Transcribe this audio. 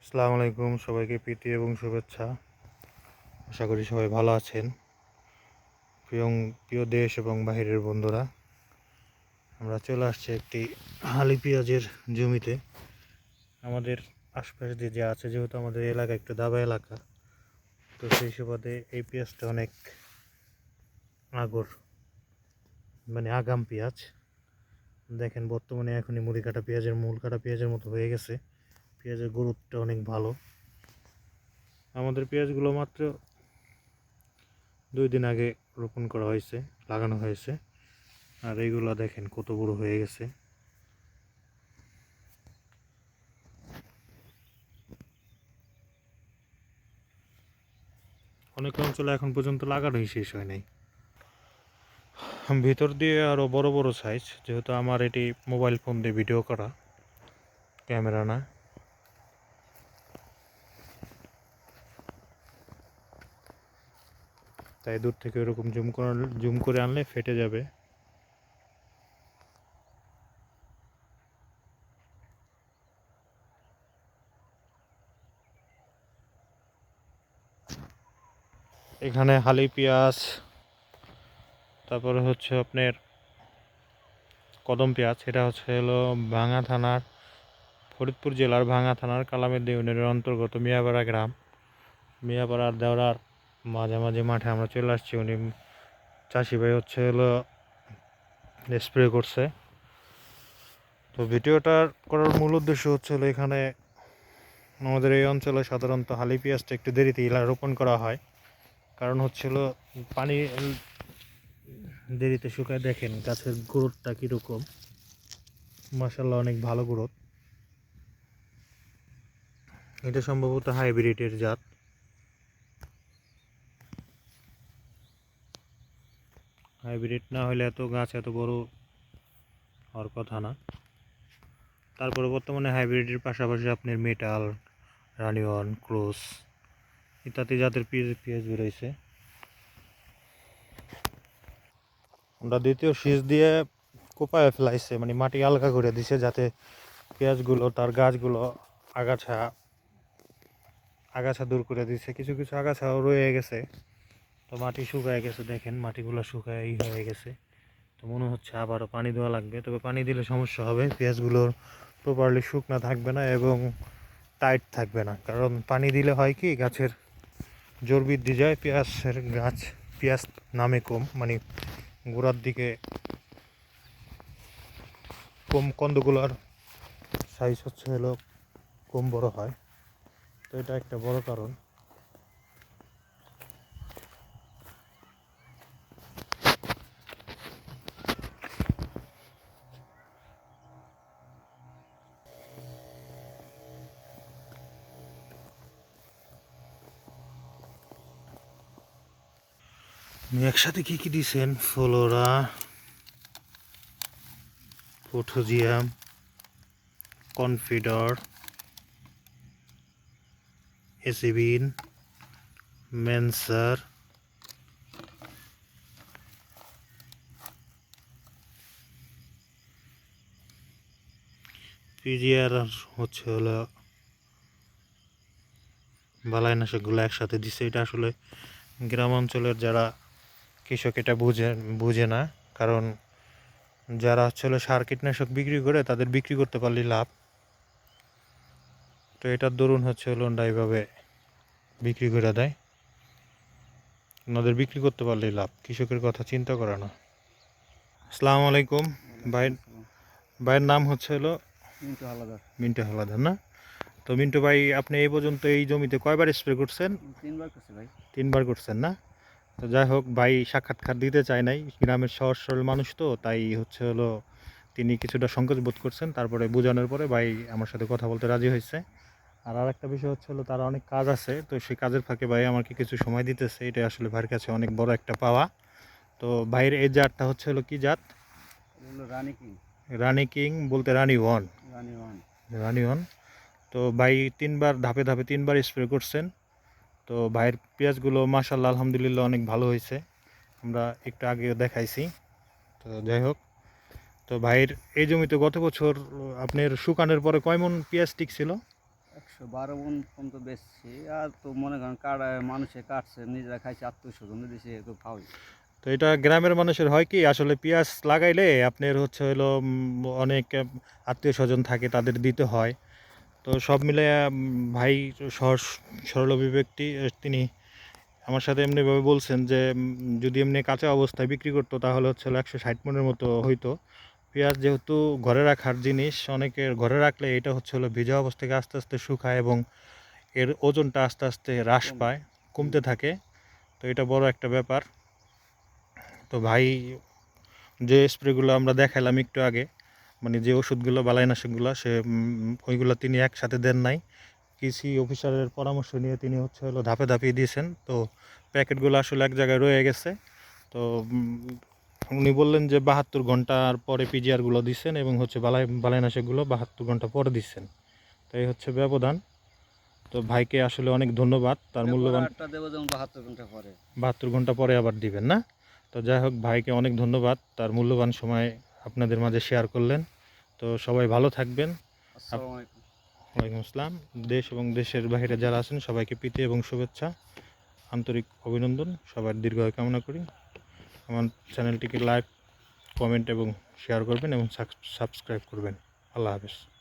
আসসালামু আলাইকুম, সবাইকে প্রীতি এবং শুভেচ্ছা। আশা করি সবাই ভালো আছেন। প্রিয় প্রিয় দেশ এবং বাহিরের বন্ধুরা, আমরা চলে আসছি একটি হালি পেঁয়াজের জমিতে। আমাদের আশপাশ দিয়ে যে আছে, যেহেতু আমাদের এলাকা একটু দাবা এলাকা, তো সেই সুবাদে এই পেঁয়াজটা অনেক আগর, মানে আগাম পেঁয়াজ। দেখেন বর্তমানে এখনই মুড়ি কাটা পেঁয়াজের মূল কাটা পেঁয়াজের মতো হয়ে গেছে। পেঁয়াজের গ্রোথটা অনেক ভালো। আমাদের পেঁয়াজগুলো মাত্র 2 দিন আগে রোপণ করা হয়েছে, লাগানো হয়েছে। আর এইগুলা দেখেন কত বড় হয়ে গেছে। অনেক অঞ্চলে এখন পর্যন্ত লাগানোই শেষ হয় নাই। ভিতর দিয়ে আরো বড় বড় সাইজ, যেহেতু আমার এটি মোবাইল ফোন দিয়ে ভিডিও করা, ক্যামেরা না। তাই দূর থেকে এরকম জুম করে আনলে ফেটে যাবে। এখানে হালি পেঁয়াজ, তারপরে হচ্ছে আপনার কদম পেঁয়াজ। এটা হলো ভাঙ্গা থানার, ফরিদপুর জেলার ভাঙ্গা থানার কালামেদ্দি ইউনিয়নের অন্তর্গত মিয়াপাড়া গ্রাম। মিয়াপাড়ার দেওয়ার মাঝামাঝি মাঠে আমরা চলে আসছি। উনি চাষি ভাই স্প্রে করছে। তো ভিডিওটা করার মূল উদ্দেশ্য হলো এখানে আমাদের এই অঞ্চলে সাধারণত হালি পেঁয়াজটা একটু দেরিতে রোপণ করা হয়। কারণ পানি দেরিতে শুকায়। দেখেন গাছের গ্রোথটা কীরকম, মাশাআল্লাহ অনেক ভালো গ্রোথ। এটা সম্ভবত হাইব্রিডের জাত। হাইব্রিড না হলে গাছ এত বড় হওয়ার কথা না। তারপরে বর্তমানে হাইব্রিডের পাশাপাশি আপনার মেটাল, রানিওয়ান, ক্রস ইত্যাদি জাতের পেঁয়াজ বেরোইছে। আমরা দ্বিতীয় শীষ দিয়ে কোপায় ফেলাইছে, মানে মাটি আলগা করে দিছে, যাতে পেঁয়াজগুলো তার গাছগুলো আগাছা আগাছা দূর করে দিছে। কিছু কিছু আগাছাও রয়ে গেছে। তো মাটি শুকায় গেছে, দেখেন মাটিগুলো শুকায় হয়ে গেছে। তো মনে হচ্ছে আবারও পানি দেওয়া লাগবে। তবে পানি দিলে সমস্যা হবে, পেঁয়াজগুলোর প্রপারলি শুকনা থাকবে না এবং টাইট থাকবে না। কারণ পানি দিলে হয় কি, গাছের জোর বৃদ্ধি যায়, পেঁয়াজ নামে কম, মানে গোড়ার দিকে কম, কন্দগুলার সাইজ কম বড় হয়। তো এটা একটা বড় কারণ। একসাথে কি কি দিছেন? ফ্লোরা, পথোজিয়াম, কনফিডর, এসিবিন, মেনসার, পিজিআর, বালাইনাশকগুলো একসাথে দিছে। এটা আসলে গ্রাম অঞ্চলের যারা কৃষক এটা বুঝে না। কারণ যারা সার কীটনাশক বিক্রি করে, তাদের বিক্রি করতে পারলে লাভ। তো এটার দরুন এইভাবে বিক্রি করে দেয়। ওনাদের বিক্রি করতে পারলেই লাভ, কৃষকের কথা চিন্তা করে না। আসসালামু আলাইকুম ভাই। ভাইয়ের নাম মিন্টু হালাদার না? তো মিন্টু ভাই, আপনি এই পর্যন্ত এই জমিতে কয়বার স্প্রে করছেন? 3বার করছি ভাই। 3বার করছেন না? তো যাই হোক, ভাই সাক্ষাৎকার দিতে চায় নাই, গ্রামের সহজ সরল মানুষ, তো তাই তিনি কিছুটা সংকোচ বোধ করছেন। তারপরে বোঝানোর পরে ভাই আমার সাথে কথা বলতে রাজি হয়েছে। আর একটা বিষয় তার অনেক কাজ আছে, তো সেই কাজের ফাঁকে ভাই আমাকে কিছু সময় দিতেছে। এটা আসলে ভাইয়ের কাছে অনেক বড় একটা পাওয়া। তো ভাইয়ের এই জাতটা কি জাত? রানী কিং বলতে রানী ওয়ান। তো ভাই 3বার ধাপে ধাপে 3বার স্প্রে করছেন। তো ভাইয়ের পেঁয়াজগুলো মাশাআল্লাহ আলহামদুলিল্লাহ অনেক ভালো হয়েছে, আমরা একটু আগেও দেখাইছি। তো যাই হোক, তো ভাইয়ের এই জমিতে গত বছর আপনার শুকানোর পরে কয় মন পেঁয়াজ টিকছিল? 112 মণ পর্যন্ত বেচছি। আর তো মনে করেন কাটায় মানুষে কাটছে, নিজেরা খাইছে, আত্মীয়-স্বজন দিছে, তো খাওয়াই। তো এটা গ্রামের মানুষের হয় কি আসলে পেঁয়াজ লাগাইলে আপনার হচ্ছে হলো অনেক আত্মীয় স্বজন থাকে তাদের দিতে হয়। তো সব মিলে ভাই সহজ সরলভী ব্যক্তি তিনি আমার সাথে এমনিভাবে বলছেন যে যদি এমনি কাঁচা অবস্থায় বিক্রি করতো তাহলে হচ্ছে 160 মণের মতো হইতো। পেঁয়াজ যেহেতু ঘরে রাখার জিনিস, অনেকের ঘরে রাখলে এটা হচ্ছে হলো ভিজা অবস্থা থেকে আস্তে আস্তে শুকায় এবং এর ওজনটা আস্তে আস্তে হ্রাস কম। পায়, হুম। কমতে থাকে। তো এটা বড় একটা ব্যাপার। তো ভাই যে স্প্রেগুলো আমরা দেখালাম একটু আগে, মানে যে ওষুধগুলো বালাইনাশকগুলো সে ওইগুলো তিনি একসাথে দেন নাই, কৃষি অফিসারের পরামর্শ নিয়ে তিনি হচ্ছে হলো ধাপে ধাপে দিয়েছেন। তো প্যাকেটগুলো আসলে এক জায়গায় রয়ে গেছে। তো উনি বললেন যে 72 ঘন্টার পরে পিজিআরগুলো দিচ্ছেন এবং হচ্ছে বালাইনাশকগুলো 72 ঘন্টা পরে দিচ্ছেন। তো এই হচ্ছে ব্যবধান। তো ভাইকে আসলে অনেক ধন্যবাদ, তার মূল্যবান আরটা দেবো যেমন 72 ঘন্টা পরে। 72 ঘন্টা পরে আবার দিবেন না। তো যাই হোক, ভাইকে অনেক ধন্যবাদ, তার মূল্যবান সময় আপনাদের মাঝে শেয়ার করলেন। তো সবাই ভালো থাকবেন। আসসালামু আলাইকুম। ওয়ালাইকুম আসসালাম। দেশ এবং দেশের বাইরে যারা আছেন সবাইকে প্রীতি এবং শুভেচ্ছা, আন্তরিক অভিনন্দন, সবার দীর্ঘায়ু কামনা করি। আমার চ্যানেলটিকে লাইক, কমেন্ট এবং শেয়ার করবেন এবং সাবস্ক্রাইব করবেন। আল্লাহ হাফেজ।